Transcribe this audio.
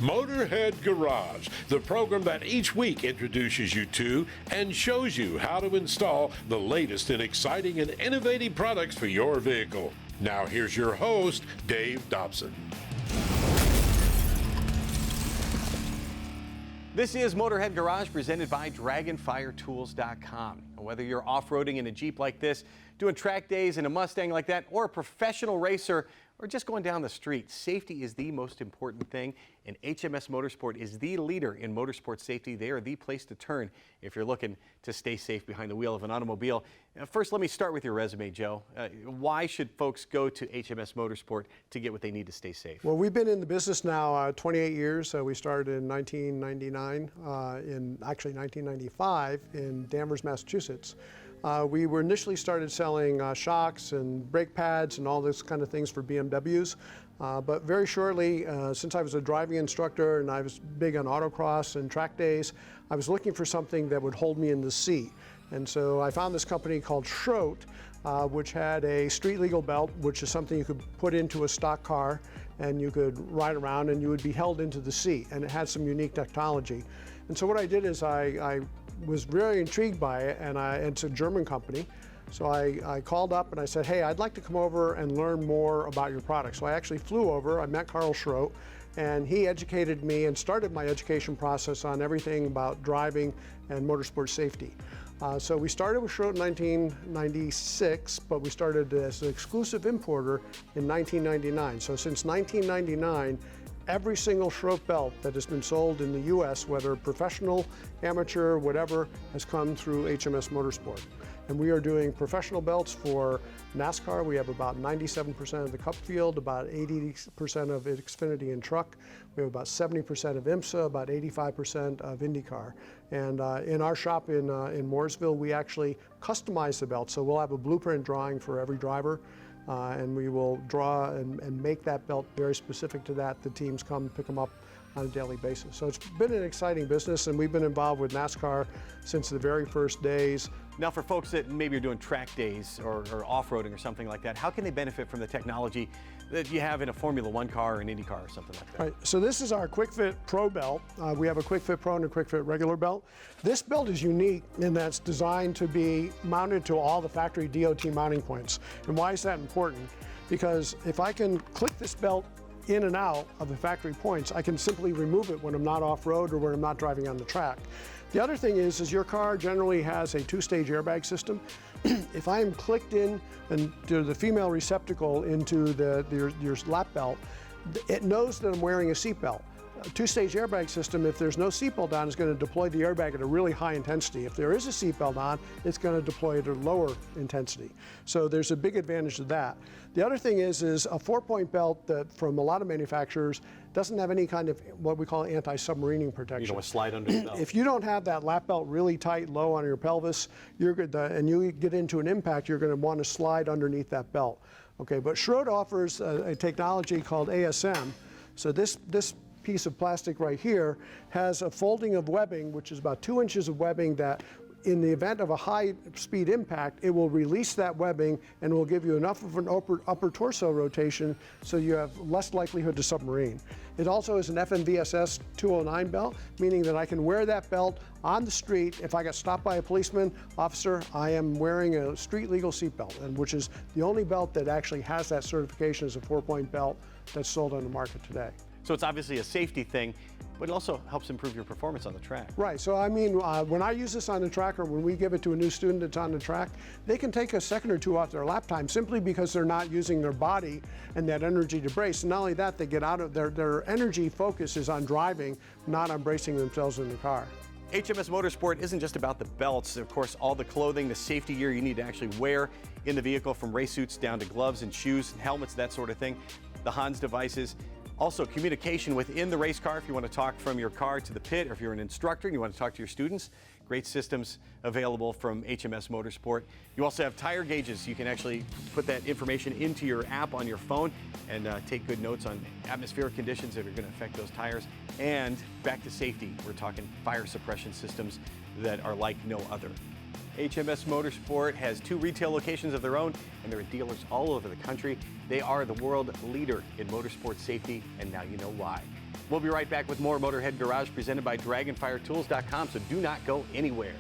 Motorhead Garage, the program that each week introduces you to and shows you how to install the latest in exciting and innovative products for your vehicle. Now here's your host, Dave Dobson. This is Motorhead Garage presented by DragonFireTools.com. Whether you're off-roading in a Jeep like this, doing track days in a Mustang like that, or a professional racer, or just going down the street, safety is the most important thing, and HMS Motorsport is the leader in motorsport safety. They are the place to turn if you're looking to stay safe behind the wheel of an automobile. First, let me start with your resume, Joe. Why should folks go to HMS Motorsport to get what they need to stay safe? Well, we've been in the business now 28 years. We started in 1999, in actually 1995 in Danvers, Massachusetts. We were initially started selling shocks and brake pads and all this kind of things for BMWs. But very shortly, since I was a driving instructor and I was big on autocross and track days, I was looking for something that would hold me in the seat. And so I found this company called Schroth, which had a street legal belt, which is something you could put into a stock car and you could ride around and you would be held into the seat, and it had some unique technology. And so what I did is I was very intrigued by it, and it's a German company. So I called up and I said, hey, I'd like to come over and learn more about your product. So I actually flew over, I met Carl Schroth, and he educated me and started my education process on everything about driving and motorsport safety. So we started with Schroth in 1996, but we started as an exclusive importer in 1999. So since 1999, every single Schroth belt that has been sold in the U.S., whether professional, amateur, whatever, has come through HMS Motorsport. And we are doing professional belts for NASCAR. We have about 97% of the Cup field, about 80% of Xfinity and truck. We have about 70% of IMSA, about 85% of IndyCar. And in our shop in Mooresville, we actually customize the belt. So we'll have a blueprint drawing for every driver. And we will draw and make that belt very specific to that. The teams come pick them up on a daily basis. So it's been an exciting business, and we've been involved with NASCAR since the very first days. Now, for folks that maybe are doing track days or off-roading or something like that, how can they benefit from the technology that you have in a Formula One car or an Indy car or something like that? Right, so this is our Quick Fit Pro belt. We have a Quick Fit Pro and a Quick Fit regular belt. This belt is unique in that it's designed to be mounted to all the factory DOT mounting points. And why is that important? Because if I can click this belt in and out of the factory points, I can simply remove it when I'm not off-road or when I'm not driving on the track. The other thing is your car generally has a two-stage airbag system. If I am clicked in and to the female receptacle into your lap belt, it knows that I'm wearing a seatbelt. A two-stage airbag system, if there's no seatbelt on, is going to deploy the airbag at a really high intensity. If there is a seatbelt on, it's going to deploy at a lower intensity. So there's a big advantage to that. The other thing is a four-point belt that from a lot of manufacturers doesn't have any kind of what we call anti-submarining protection. You don't want to slide under the belt. If you don't have that lap belt really tight, low on your pelvis, and you get into an impact, you're going to want to slide underneath that belt. Okay, but Schroth offers a technology called ASM. So this piece of plastic right here has a folding of webbing, which is about 2 inches of webbing that in the event of a high speed impact, it will release that webbing and will give you enough of an upper torso rotation so you have less likelihood to submarine. It also is an FMVSS 209 belt, meaning that I can wear that belt on the street. If I got stopped by a policeman, officer, I am wearing a street legal seat belt, and which is the only belt that actually has that certification as a four-point belt that's sold on the market today. So it's obviously a safety thing, but it also helps improve your performance on the track. Right, so I mean, when I use this on the track, or when we give it to a new student that's on the track, they can take a second or two off their lap time simply because they're not using their body and that energy to brace. And not only that, they get out of their energy focus is on driving, not on bracing themselves in the car. HMS Motorsport isn't just about the belts. Of course, all the clothing, the safety gear you need to actually wear in the vehicle, from race suits down to gloves and shoes, and helmets, that sort of thing. The Hans devices. Also, communication within the race car if you want to talk from your car to the pit, or if you're an instructor and you want to talk to your students. Great systems available from HMS Motorsport. You also have tire gauges. You can actually put that information into your app on your phone and take good notes on atmospheric conditions that are going to affect those tires. And back to safety, we're talking fire suppression systems that are like no other. HMS Motorsport has 2 retail locations of their own, and there are dealers all over the country. They are the world leader in motorsport safety, and now you know why. We'll be right back with more Motorhead Garage presented by DragonFireTools.com, so do not go anywhere.